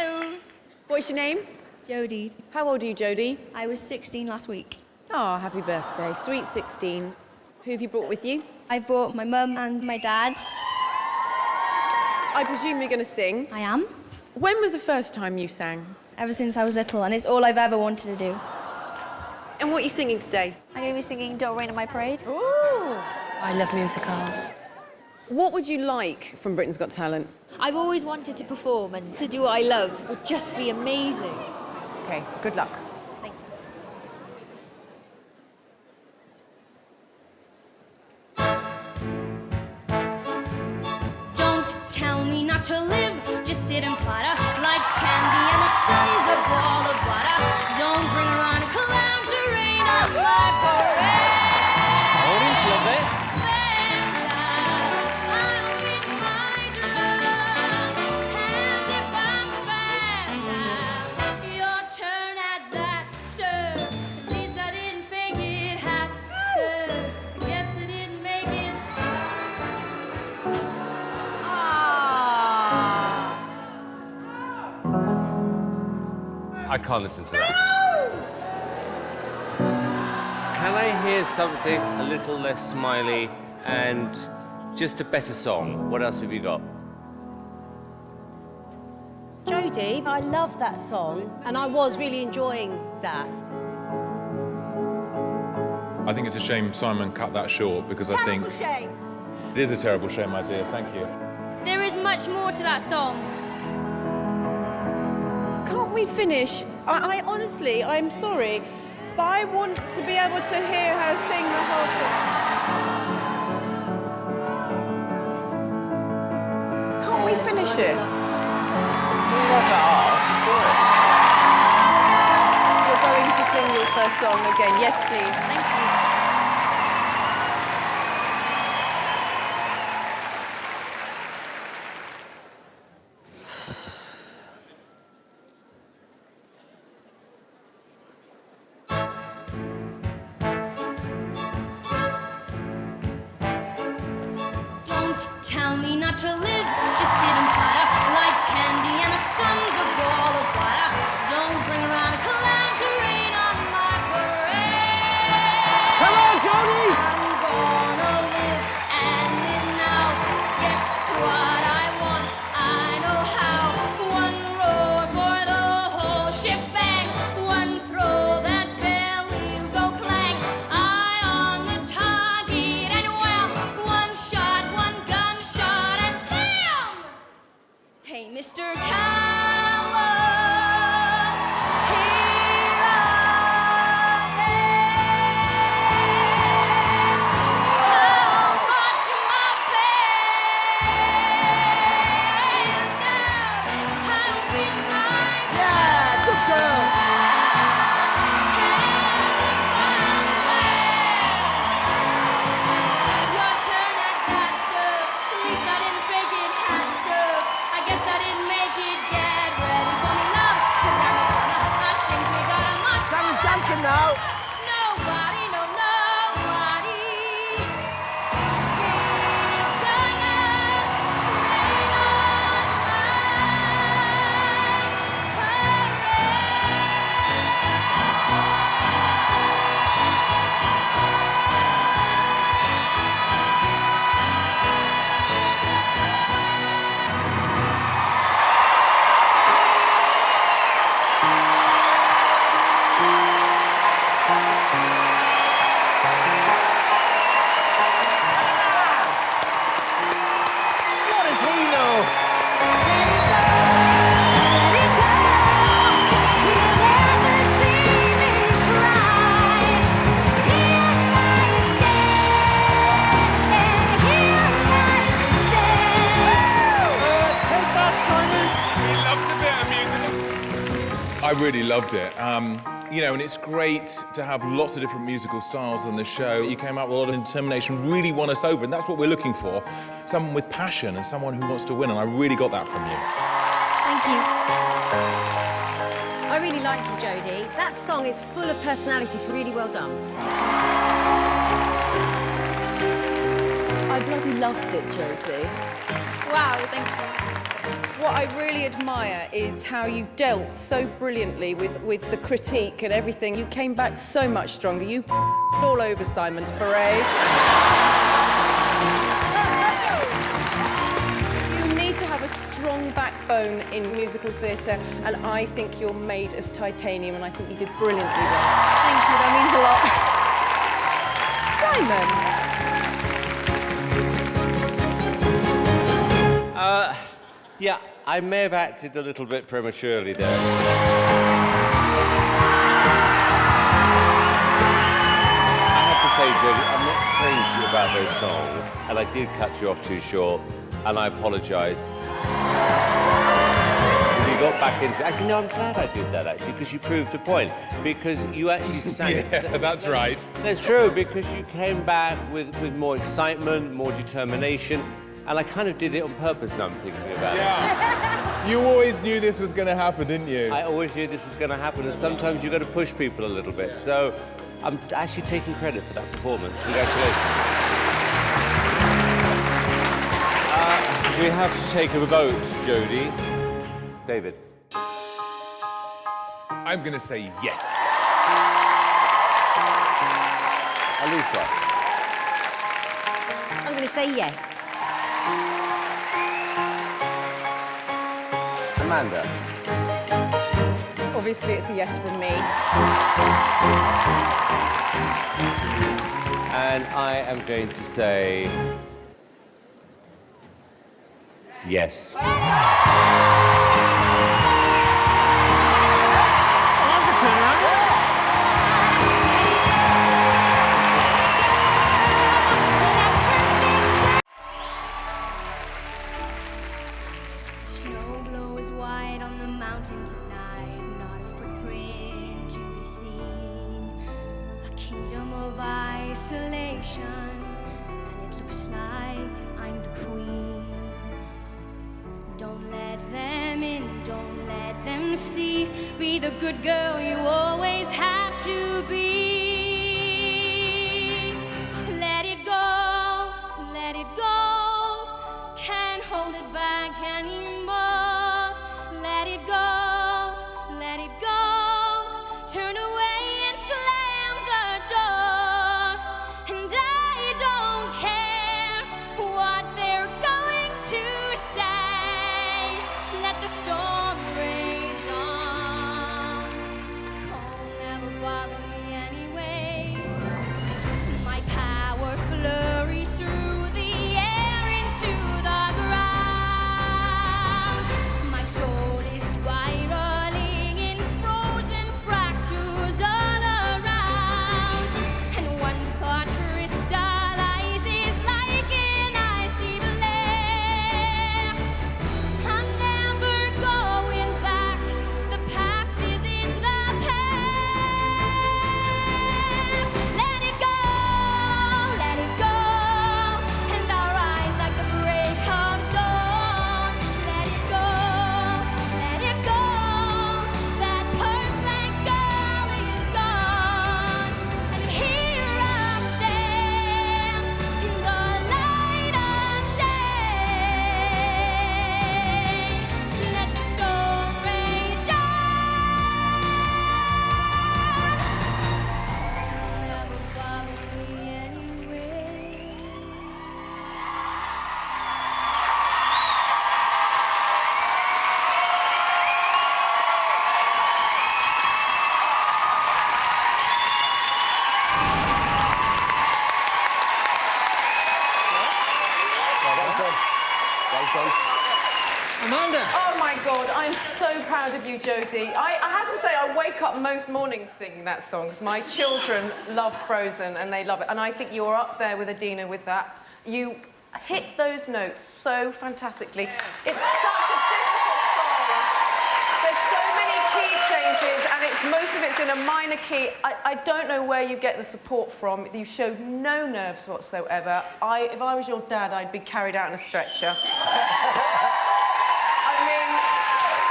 Hello. What's your name? Jodi. How old are you, Jodi? I was 16 last week. Oh, happy birthday. Sweet 16. Who have you brought with you? I brought my mum and my dad. I presume you're going to sing. I am. When was the first time you sang? Ever since I was little, and it's all I've ever wanted to do. And what are you singing today? I'm going to be singing Don't Rain on My Parade. Ooh. I love musicals. What would you like from Britain's Got Talent? I've always wanted to perform, and to do what I love would just be amazing. Okay, good luck. Thank you. Don't tell me not to live, just sit and potter. Life's candy and the sun's a ball of water. Don't bring around a clown to rain on my parade. Audience, love it. I can't listen to that. Can I hear something a little less smiley and just a better song? What else have you got? Jodi, I love that song, and I was really enjoying that. I think it's a shame Simon cut that short because I think... Terrible shame. It is a terrible shame, my dear. Thank you. There is much more to that song. Can't we finish? I honestly, I'm sorry, but I want to be able to hear her sing the whole thing. Can't we finish it? You're going to sing your first song again. Yes, please. Thank you. Tell me not to live, just sit and potter. Life's candy and the sun's a ball of water. Don't bring around a clown to rain on my parade. Come on, Jodi! I'm gonna live and live now. Get what I want, I know how. One roar for the whole shebang. One throw, that belly'll go clang. Eye on the target and well, one shot, one gunshot and bam! Hey, Mr. Cowell, here I am. How much my pain down? I'll be mine. Yeah, good girl. Your turn at that, sir. At least I didn't fake it, hat, sir. I guess I didn't make it. Get ready for me, love, 'cause I'm a runner. I simply got a much more dancing now. Nobody, no, nobody. He's gonna rain on my What does he know? I really loved it. You know, and it's great to have lots of different musical styles on the show. You came out with a lot of determination, really won us over, and that's what we're looking for. Someone with passion and someone who wants to win, and I really got that from you. Thank you. I really like you, Jodi. That song is full of personality, so really well done. I bloody loved it, Jodi. Wow, thank you. What I really admire is how you dealt so brilliantly with the critique and everything. You came back so much stronger. You all over Simon's parade. You need to have a strong backbone in musical theatre, and I think you're made of titanium, and I think you did brilliantly well. Thank you, that means a lot. Simon! Yeah, I may have acted a little bit prematurely there. I have to say, Jodi, I'm not crazy about those songs, and I did cut you off too short, and I apologise. You got back into it. Actually, no, I'm glad I did that, actually, because you proved a point. Because you actually sang... Yeah, that's right. That's true, because you came back with more excitement, more determination, and I kind of did it on purpose now I'm thinking about it. Yeah. You always knew this was going to happen, didn't you? I always knew this was going to happen, and sometimes you've got to push people a little bit. So I'm actually taking credit for that performance. Congratulations. We have to take a vote, Jodi. David. I'm going to say yes. Alesha. I'm going to say yes. Amanda. Obviously, it's a yes from me. And I am going to say... yes. Snow glows white on the mountain tonight, not a footprint to be seen. A kingdom of isolation, and it looks like I'm the queen. Don't let them in, don't let them see. Be the good girl you always have to be. Let it go, let it go. Can't hold it back anymore. Let it go, let it go. Turn away and slam the door. And I don't care what they're going to say. Let the storm rage on. Cold never bother me anyway. My power flurries through the air into the ground. My soul is spiraling in frozen fractures all around. And one thought crystallizes like an icy blast. I'm never going back. The past is in the past. Let it go, let it go. And I'll rise like the break of dawn. Let it go, let it go. That perfect girl is gone. And here I stand in the light of day. Let the storm rage on. Never bother me anyway. Oh my God, I'm so proud of you, Jodi. I have to say, I wake up most mornings singing that song because my children love Frozen and they love it. And I think you're up there with Adina with that. You hit those notes so fantastically. It's such a difficult song. There's so many key changes and most of it's in a minor key. I don't know where you get the support from. You showed no nerves whatsoever. If I was your dad, I'd be carried out in a stretcher.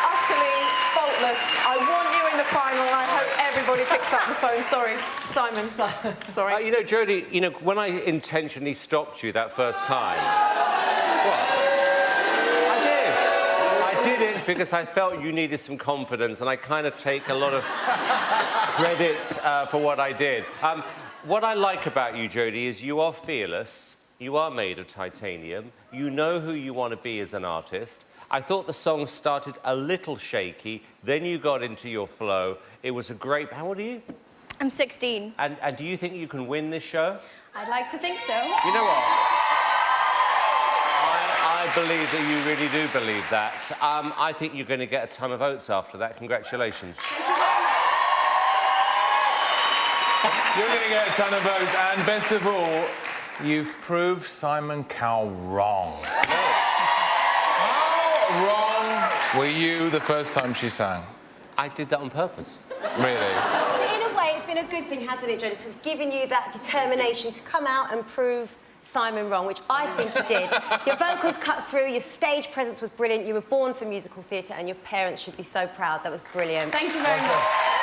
Utterly faultless. I want you in the final, and I hope everybody picks up the phone. Sorry, Simon. Sorry. You know, Jodi, when I intentionally stopped you that first time... What? because I felt you needed some confidence, and I kind of take a lot of credit for what I did. What I like about you, Jodi, is you are fearless, you are made of titanium, you know who you want to be as an artist. I thought the song started a little shaky, then you got into your flow. It was a great... How old are you? I'm 16. And do you think you can win this show? I'd like to think so. You know what? I believe that you really do believe that. I think you're going to get a ton of votes after that. Congratulations. You're going to get a ton of votes, and best of all, you've proved Simon Cowell wrong. How wrong were you the first time she sang? I did that on purpose. Really? In a way, it's been a good thing, hasn't it, Jodi? Because it's given you that determination to come out and prove Simon wrong, which I think you did. Your vocals cut through, your stage presence was brilliant, you were born for musical theatre, and your parents should be so proud. That was brilliant. Thank you very much.